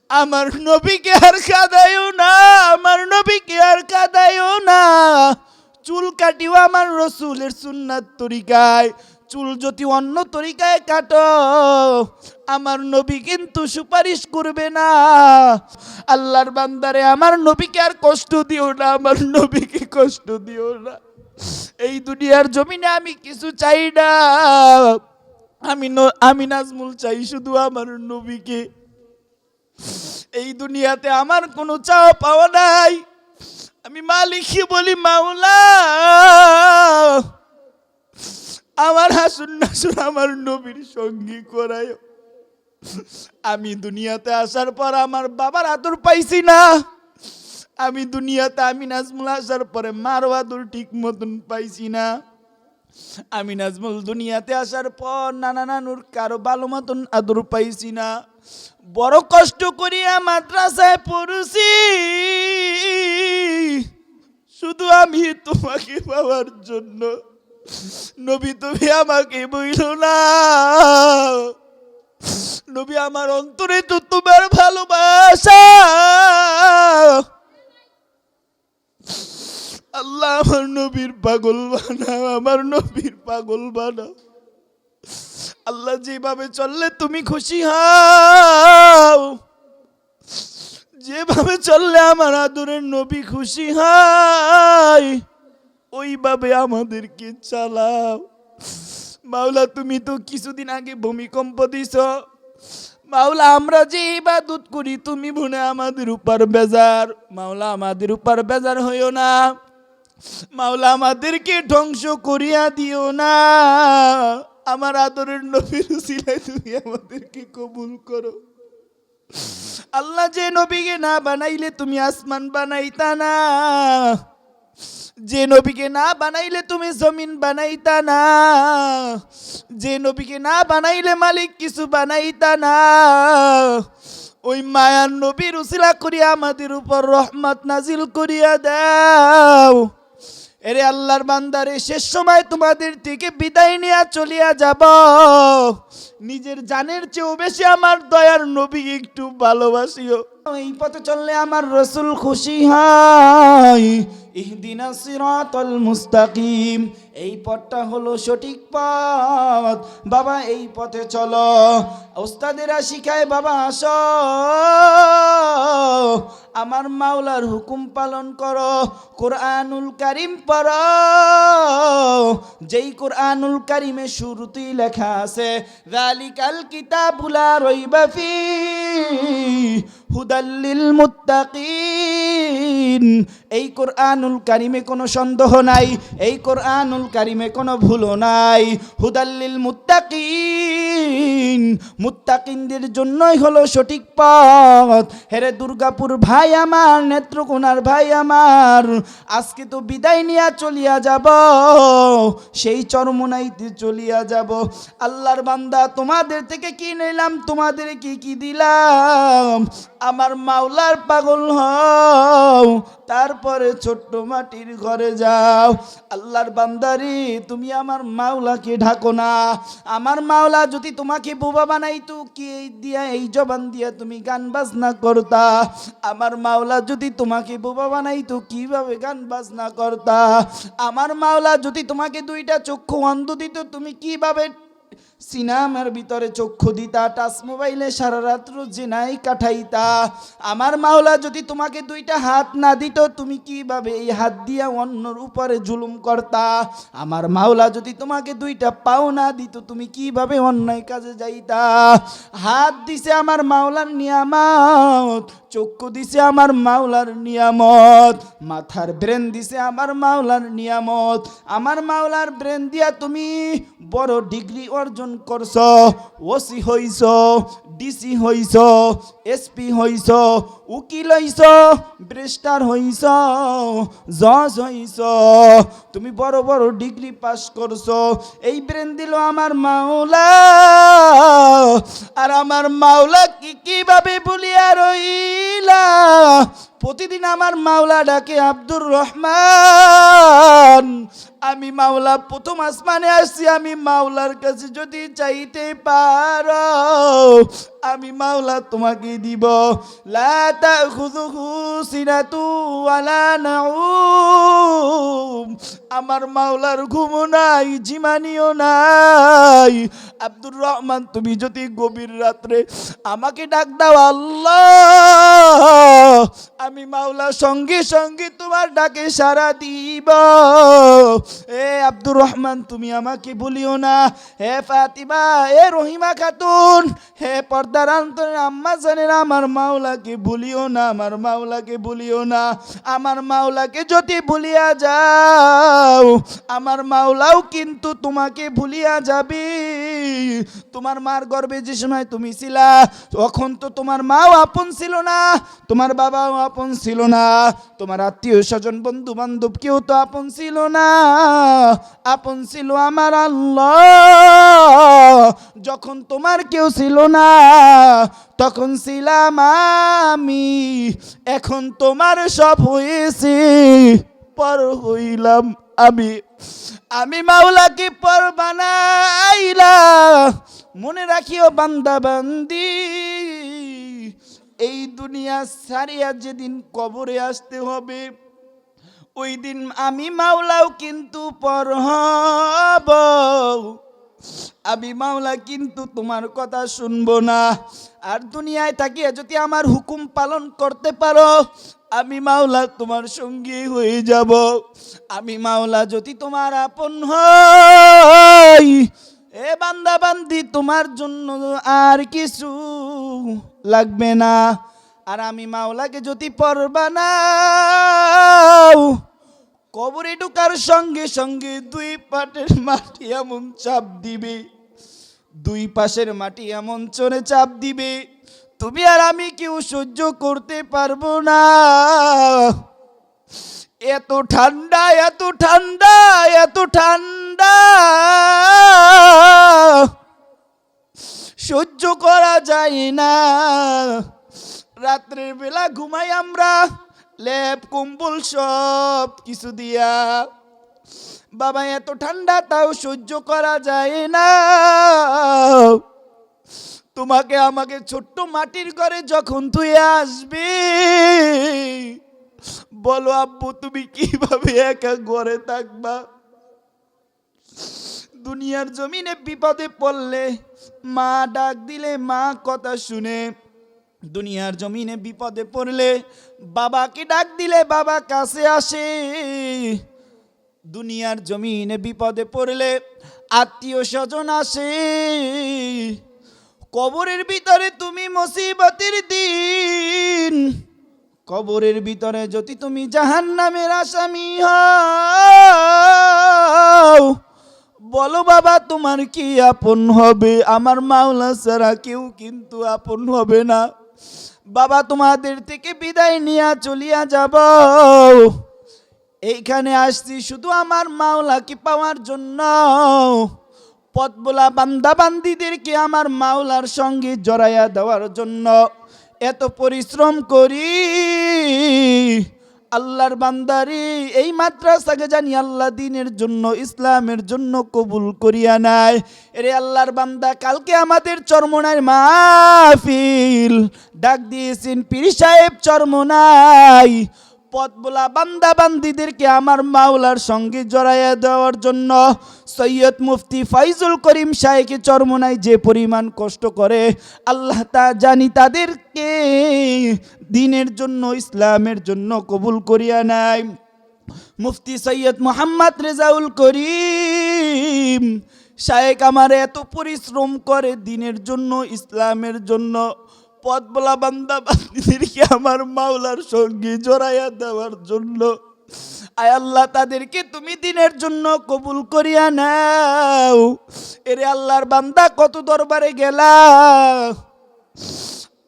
আমার নবীকে আর কাঁদাইও না, আমার নবীকে আর কাঁদাইও না। চুল কাটিও আমার রসুলের সুন্নাত তরিকায়, চুল যদি অন্য তরিকায় কাটো আমার নবী কিন্তু সুপারিশ করবে না। আল্লাহর বান্দারে আমার নবীকে আর কষ্ট দিও না, আমার নবীকে কষ্ট দিও না। এই দুনিয়ার জমিনে আমি কিছু চাই না, আমি নাজমুল চাই শুধু আমার নবীকে। এই দুনিয়াতে আমার কোনো চাওয়া পাওয়া নাই। আমি মালিককে বলি মাওলা আমার হাসুন নাসুন আমার নবীর সঙ্গী করায়। আমি দুনিয়াতে আসার পর আমার বাবার আদর পাইছি না, আমি দুনিয়াতে আমি নাজমুল আসার পরে মারও আদর ঠিক মতন পাইছি না। আমি নাজমুল দুনিয়াতে আসার পর নানা নানুর কারো ভালো মতন আদর পাইছি না। বড় কষ্ট করিয়া মাদ্রাসায় পড়ছি শুধু আমি তোমাকে পাওয়ার জন্য। নবী তুমি আমাকে বইল না, নবী আমার অন্তরে তো তোমার ভালোবাসা। আল্লাহ আমার নবীর পাগল বানাও, আমার নবীর পাগল বানাও। আল্লাহ যেভাবে চললে তুমি খুশি হও, যেভাবে চললে আমার আদরের নবী খুশি হয় ওইভাবে আমাদেরকে চালাও। মাওলা তুমি তো কিছুদিন আগে ভূমিকম্প দিছ, মাওলা আমরা যে ইবাদত করি তুমি মনে আমাদের উপর বেজার। মাওলা আমাদের উপর বেজার হইও না, মাওলা আমাদেরকে ধ্বংস করিয়া দিও না। আমার আদরের নবীর উসিলায় তুমি আমাদেরকে কবুল করো। আল্লাহ যে নবীকে না বানাইলে তুমি আসমান বানাইতা না, যে নবীকে না বানাইলে তুমি জমিন বানাইতা না, যে নবীকে না বানাইলে মালিক কিছু বানাইতা না। ওই মায়ার নবীর উসিলা করিয়া আমাদের উপর রহমত নাজিল করিয়া দাও। এরে আল্লাহর বান্দারে শেষ সময় তোমাদের থেকে বিদায় নিয়ে চলিয়া যাব, নিজের জানের চেয়েও বেশি আমার দয়ার নবী একটু ভালোবাসিও। এই পথে চললে আমার রসুল খুশি হয়। ইহদিনাস সিরাতাল মুস্তাকিম, এই পথটা হলো সঠিক পথ। বাবা এই পথে চলো, ওস্তাদেরা শিখায় বাবা আসো, আমার মাওলার হুকুম পালন করো, কোরআনুল কারীম পড়ো। যেই কোরআনুল কারীমে শুরুতেই লেখা আছে যালিকাল কিতাবু লা রাইবা ফীহি হুদাল লিল মুত্তাকিন, এই কোরআনুল কারীমে কোনো সন্দেহ নাই, এই কোরআনুল কারীমে কোনো ভুলও নাই। হুদাল লিল মুত্তাকিন, মুত্তাকিনদের জন্যই হলো সঠিক পথ। হেরে দুর্গাপুর ভাই আমার, নেত্রকোনার ভাই আমার, আজকে তো বিদায় নিয়ে চলিয়া যাব, সেই চরমনাইতে চলিয়া যাব। আল্লাহর বান্দা তোমাদের থেকে কি নিলাম, তোমাদের কি দিলাম? আমার মাওলার পাগল হও, তারপরে ছোট্ট মাটির ঘরে যাও। আল্লাহর বান্দারি তুমি আমার মাওলাকে ঢাকো না। আমার মাওলা যদি তোমাকে বোবা বানাইতো কি দিয়া, এই জবান দিয়া তুমি গান বাজনা করতা? আমার মাওলা যদি তোমাকে বোবা বানাইতো কিভাবে গান বাজনা করতা? আমার মাওলা যদি তোমাকে দুইটা চক্ষু অন্ধ দিত তুমি কিভাবে সিনেমার ভিতরে চক্ষু দিতা, টাচ মোবাইলে সারা রাত্র জেনাই কাটাইতা? আমার মাওলা যদি তোমাকে দুইটা হাত না দিত তুমি কিভাবে এই হাত দিয়া অন্যর উপরে জুলুম করতা? আমার মাওলা যদি তোমাকে দুইটা পাও না দিত তুমি কিভাবে অন্যায় কাজে যাইতা? হাত দিছে আমার মাওলার নিয়ামত, চক্ষু দিছে আমার মাওলার নিয়ামত, মাথার ব্রেন দিছে আমার মাওলার নিয়ামত। আমার মাওলার ব্রেন দিয়া তুমি বড় ডিগ্রি অর্জন করছ, ওসি হইছ, ডিসি হইছ, এসপি হইছ, উকিল হইছ, ব্যারিস্টার হইছ, জজ হইছ, তুমি বড় বড় ডিগ্রি পাস করছ। এই ব্রেন দিল আমার মাওলা, আর আমার মাওলা কিভাবে বলিয়া রইলা? প্রতিদিন আমার মাওলা ডাকে আব্দুর রহমান। আমি মাওলা প্রথম আসমানে আসছি, আমি মাওলার কাছে যদি চাইতে পারো আমি মাওলা তোমাকে দিব। লা তাখুযুহু সিনাতু ওয়ালা নাউম, আমার মাওলার ঘুমও নাই, জিমানিও নাই। আব্দুর রহমান, তুমি যদি গভীর রাত্রে আমাকে ডাক দাও আল্লাহ, আমি মাওলা সঙ্গে সঙ্গে তোমার ডাকে সাড়া দিব। এ আব্দুর রহমান, তুমি আমাকে ভুলিও না। হে ফাতিমা, এ রহিমা খাতুন, হে পর্দার অন্তরের আম্মা জানেন, আমার মাওলাকে ভুলিও না, আমার মাওলাকে ভুলিও না। আমার মাওলাকে যদি ভুলিয়া যাও আমার মাওলাও কিন্তু তোমাকে ভুলিয়া যাবে। তোমার মার গর্ভে যে সময় তুমি ছিলা তখন তো তোমার মাও আপন ছিল না, তোমার বাবাও আপন ছিল না, তোমার আত্মীয় স্বজন বন্ধু বান্ধব কেউ তো আপন ছিল না। আপন ছিল আমার আল্লাহ। যখন তোমার কেউ ছিল না তখন ছিলাম আমি। এখন তোমার সব হয়েছে, পর হইলাম আমি। আমি মাওলাকে পর বানাইলা। মনে রাখিও বান্দা বান্দি, এই দুনিয়া ছাড়িয়া যেদিন কবরে আসতে হবে ওই দিন আমি মাওলাও কিন্তু পর হব। আমি মাওলা কিন্তু তোমার কথা শুনবো না। আর দুনিয়ায় থাকিয়া যদি আমার হুকুম পালন করতে পারো আমি মাওলা তোমার সঙ্গী হয়ে যাব। আমি মাওলা যদি তোমার আপন হই, এ বান্দা বান্দি, তোমার জন্য আর কিছু লাগবে না। আর আমি মাওলাকে যদি পর বানাও কবরে ঢোকার সঙ্গে সঙ্গে দুই পাটের মাটি এমন চাপ দিবে, দুই পাশের মাটি এমন চড়ে চাপ দিবে তুমি আর আমি কেউ সহ্য করতে পারবো না। এত ঠান্ডা, এত ঠান্ডা, এত ঠান্ডা সহ্য করা যায় না। রাত্রের বেলা ঘুমাই আমরা লেপ কম্বল সব কিছু দিয়া, বাবা এত ঠান্ডা তাও সহ্য করা যায় না। তোমাকে আমাকে ছোট্ট মাটির ঘরে যখন তুই আসবি, বলো আব্বু তুমি কিভাবে একা ঘরে থাকবা? দুনিয়ার জমিনে বিপদে পড়লে মা ডাক দিলে মা কথা শুনে, দুনিয়ার জমিনে বিপদে পড়লে বাবাকে ডাক দিলে বাবা কাছে আসে। দুনিয়ার জমিনে বিপদে পড়লে আত্মীয় স্বজন আসে। কবরের ভিতরে তুমি মুসিবতের দিন, কবরের ভিতরে যদি তুমি জাহান্নামের আসামি হও, বলো বাবা তোমার কি আপন হবে? আমার মাওলা ছাড়া কেউ কিন্তু আপন হবে না। বাবা তোমাদের থেকে বিদায় নিয়ে চলিয়া যাব। এইখানে আসছি শুধু আমার মাওলাকে পাওয়ার জন্য। পথবোলা বান্দা বান্দিদেরকে আমার মাওলার সঙ্গে জড়াইয়া দেওয়ার জন্য এত পরিশ্রম করি। আল্লাহর বান্দারি, এই মাদ্রাসাকে জানি আল্লাহ দিনের জন্য, ইসলামের জন্য কবুল করিয়া নাই। এরে আল্লাহর বান্দা, কালকে আমাদের চরমনার মাহফিল ডাক দিয়েছেন পীর সাহেব চরমনাই। পথবোলা বান্দা বান্দিদেরকে আমার মাওলার সঙ্গে জড়াইয়া দেওয়ার জন্য সৈয়দ মুফতি ফাইজুল করিম শাইখে চরমনাই যে পরিমাণ কষ্ট করে, আল্লাহ তা জানি তাদেরকে দ্বীনের জন্য, ইসলামের জন্য কবুল করিয়া নাই। মুফতি সৈয়দ মোহাম্মদ রেজাউল করিম শাইখ আমার এত পরিশ্রম করে দ্বীনের জন্য, ইসলামের জন্য। পথবোলা বান্দা বান্দিদেরকে আমার মাওলার সঙ্গে জড়াইয়া দেওয়ার জন্য। আয় আল্লাহ, তাদেরকে তুমি দ্বীনের জন্য কবুল করিয়া নাও। এরে আল্লাহর বান্দা, কত দরবারে গেলা,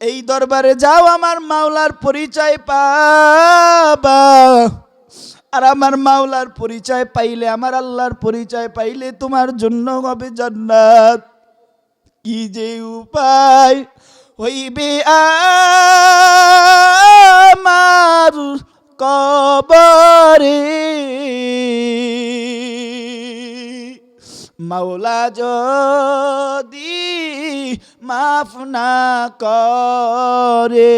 এই দরবারে যাও আমার মাওলার পরিচয় পাবা। আর আমার মাওলার পরিচয় পাইলে, আমার আল্লাহর পরিচয় পাইলে তোমার জন্য হবে জান্নাত। কি যে উপায় হইবে আমার যদি মাফ না করে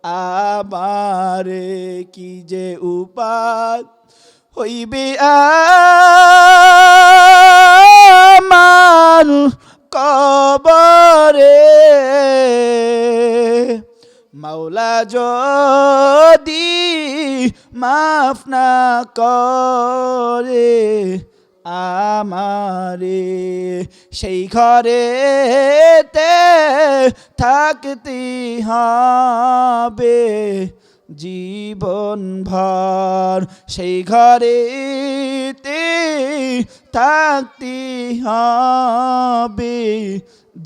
আমারে কি যে উপায় হইবে আমার কবরে মাওলা যদি মাফ না করে আমারে সেই ঘরেতে থাকতে হবে জীবন ভর সেই ঘরেতে থাকতে হবে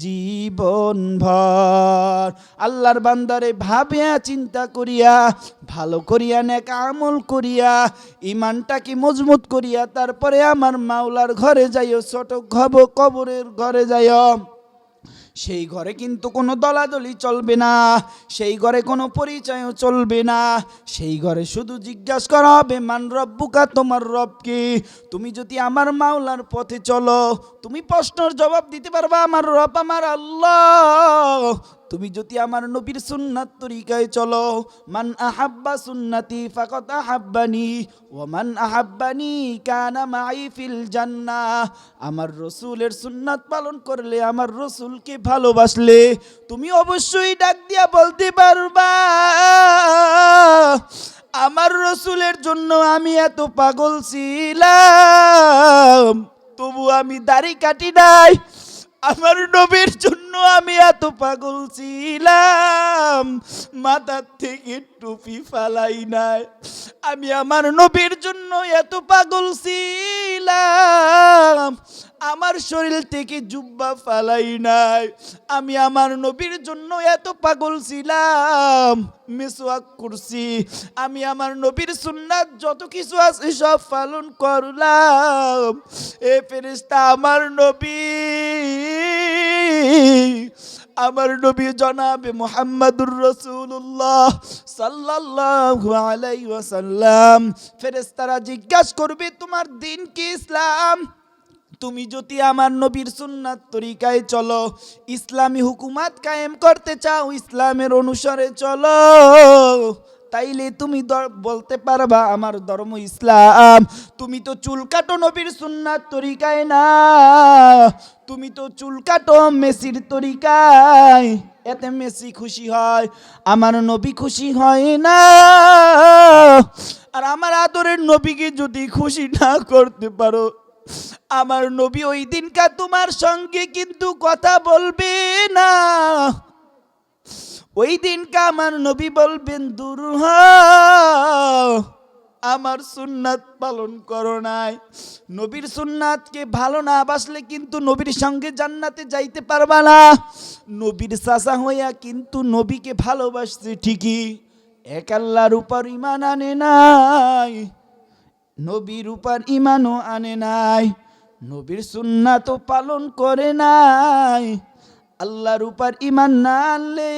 জীবন ভর। আল্লাহর বান্দারে ভাবিয়া চিন্তা করিয়া ভালো করিয়া নেক আমল করিয়া ইমানটাকে মজবুত করিয়া তারপরে আমার মাওলার ঘরে যাইও, ছোট কবরের ঘরে যাইও। সেই ঘরে কিন্তু কোনো দলাদলি চলবে না, সেই ঘরে কোনো পরিচয়ও চলবে না। সেই ঘরে শুধু জিজ্ঞাসা করা হবে মান রব্বুকা, তোমার রব কি। তুমি যদি আমার মাওলার পথে চলো তুমি প্রশ্নের জবাব দিতে পারবা আমার রব আমার আল্লাহ। তুমি যদি আমার নবীর সুন্নাত তরিকায় চলো, মান আহাব্বা সুন্নতি ফাকাত আহাব্বানি ওয়া মান আহাব্বানি কানা মাই ফিল জান্নাহ। আমার রসুলের সুন্নাত পালন করলে, আমার রসুলকে ভালোবাসলে তুমি অবশ্যই ডাক দিয়া বলতে পারবা আমার রসুলের জন্য আমি এত পাগল ছিলাম তবু আমি দাড়ি কাটি নাই, আমার নবীর জন্য আমি এত পাগল ছিলাম মাথার থেকে টুপি ফালাই নাই। আমি আমার নবীর জন্য এত পাগল ছিলাম আমার শরীর থেকে জুব্বা ফালাই নাই। আমি আমার নবীর জন্য এত পাগল ছিলাম মিসওয়াক করছি। আমি আমার নবীর সুন্নাত যত কিছু আছে সব পালন করলাম। এ ফেরেশতা আমার নবী জনাবে মুহাম্মাদুর রাসূলুল্লাহ সাল্লাল্লাহু আলাইহি ওয়াসাল্লাম, ফেরেশতারা জিজ্ঞাসা করবে তোমার দিন কি ইসলাম। তুমি যদি আমার নবীর সুন্নাত তরিকায় চলো, ইসলামী হুকুমাত কায়েম করতে চাও, ইসলামের অনুসারে চলো, তাইলে তুমি বলতে পারবা আমার ধর্ম ইসলাম। তুমি তো চুল কাটো নবীর সুন্নাত তরিকায় না, তুমি তো চুল কাটো মেসির তরিকায়। এতে মেসি খুশি হয়, আমার নবী খুশি হয় না। আর আমার আদরের নবীকে যদি খুশি না করতে পারো, আমার নবী ওই দিনকা তোমার সঙ্গে কিন্তু কথা বলবে না। ওই দিনকা আমার নবী বলবেন দূর হও, আমার সুন্নাত পালন করো নাই। নবীর সুন্নাতকে ভালো না বাসলে কিন্তু নবীর সঙ্গে জান্নাতে যাইতে পারবা না। নবীর চাচা হইয়া কিন্তু নবীকে ভালোবাসছে ঠিকই, এক আল্লাহর উপর ঈমান আনে নাই, নবীর উপর ঈমানও আনে নাই, নবীর সুন্নাতও পালন করে নাই। আল্লাহর উপর ঈমান না আনলে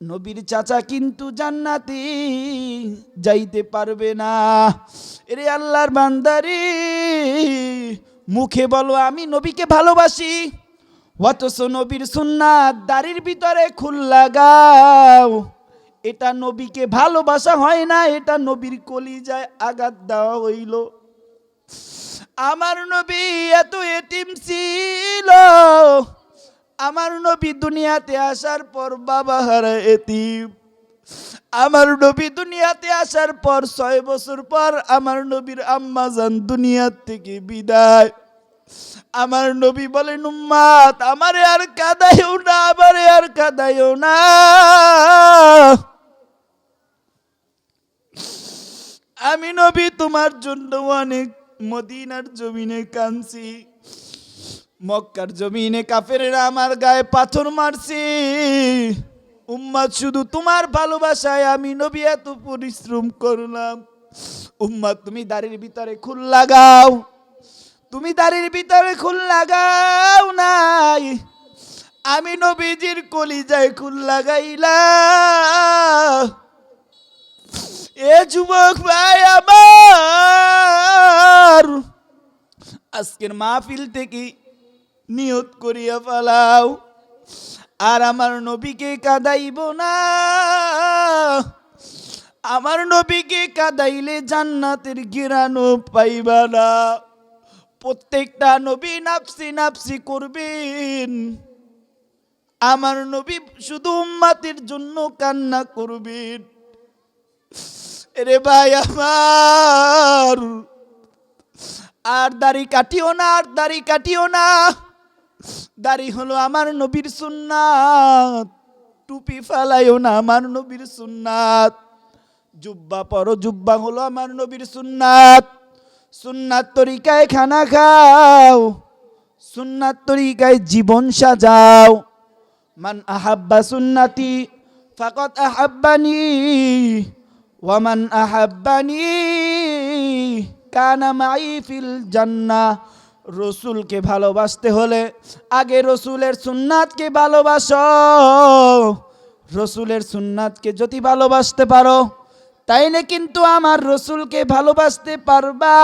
নবীর চাচা কিন্তু জান্নাতে যাইতে পারবে না। এরে আল্লাহর বান্দারে, মুখে বলো আমি নবীকে ভালোবাসি, অথচ নবীর সুন্নাত দাড়ির ভিতরে খুল লাগাও। এটা নবীকে ভালোবাসা হয় না, এটা নবীর কলিজায় আঘাত দেওয়া হইল। আমার নবী এত এতিম ছিল, আমার নবী দুনিয়াতে আসার পর বাবা হারা এতিম। আমার নবী দুনিয়াতে আসার পর 6 বছর পর আমার নবীর আম্মা জান দুনিয়া থেকে বিদায়। আমার নবী বলেন উম্মত আমারে আর কাঁদাইও না, আমারে আর কাঁদাইও না। আমি নবী তোমার জন্য অনেক মদিনার জমিনে কাঁদছি, মক্কার জমিনে কাফেরেরা আমার গায়ে পাথর মারছে। উম্মত শুধু তোমার ভালোবাসায় আমি নবী এত পরিশ্রম করলাম। উম্মত তুমি দাড়ির ভিতরে খুল লাগাও, তুমি দাড়ির ভিতরে খুল লাগাও নাই, আমি নবীজির কলিজায় খুল লাগাইলাম। এ যুবক ভাই আমার, আজকের মাহফিল থেকে নিয়ত করিয়া ফেলাও, আর আমার নবীকে কাঁদাইব না। আমার নবীকে কাঁদাইলে জান্নাতের ঘিরানো পাইবা না। প্রত্যেকটা নবী নাফসি নাফসি করবেন, আমার নবী শুধু উম্মতের জন্য কান্না করবেন। রে ভাই আমার, আর দাড়ি কাটিও না, আর দাড়ি কাটিও না। দাড়ি হলো আমার নবীর সুন্নাত, টুপি ফালাইও না, আমার নবীর সুন্নাত। জুব্বা পরো, জুব্বা হলো আমার নবীর সুন্নাত। সুন্নাত তরিকায় খানা খাও, সুন্নাত তরিকায় জীবন সাজাও। মান আহাব্বা সুন্নাতি ফাকাদ আহাব্বানি ওয়া মান আহাব্বানি কানা মাই ফিল জান্নাহ। রসুলকে ভালোবাসতে হলে আগে রসুলের সুন্নাতকে ভালোবাসো। রসুলের সুন্নাতকে যদি ভালোবাসতে পারো তাইলে কিন্তু আমার রসুলকে ভালোবাসতে পারবা।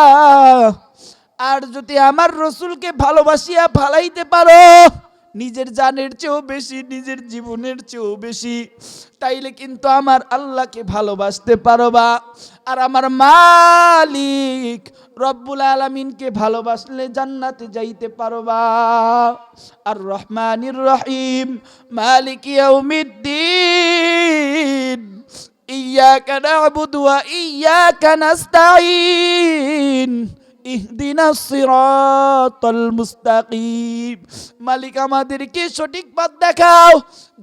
আর যদি আমার রসুলকে ভালোবাসিয়া ফালাইতে পারো নিজের জানের চেয়েও বেশি, নিজের জীবনের চেয়েও বেশি, তাইলে কিন্তু আমার আল্লাহকে ভালোবাসতে পারবা। আর আমার মালিক রব্বুল আলামিনকে ভালোবাসলে জান্নাতে যাইতে পারবা। আর রহমানির রহিম মালিক ইয়াউমিদ্দিন ইয়্যাকা না'বুদু ওয়া ইয়্যাকা নাস্তাঈন ইহদিনাস সিরাতাল মুস্তাকিম। মালিক আমাদেরকে সঠিক পথ দেখাও,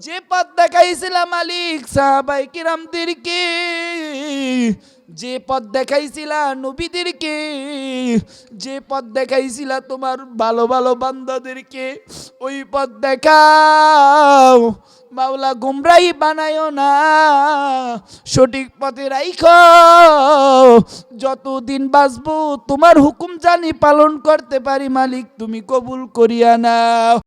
যে পথ দেখাইছিলা মালিক সাহাবায়ে কিরামদেরকে, যে পথ দেখাইছিলা নবীদেরকে, যে পথ দেখাইছিলা তোমার ভালো ভালো বান্দাদেরকে, ওই পথ দেখাও মাওলা। গুমরাহি বানায়ো না, সঠিক পথে রাইখো। যতদিন বাঁচবো তোমার হুকুম জানি পালন করতে পারি মালিক, তুমি কবুল করিয়া নাও।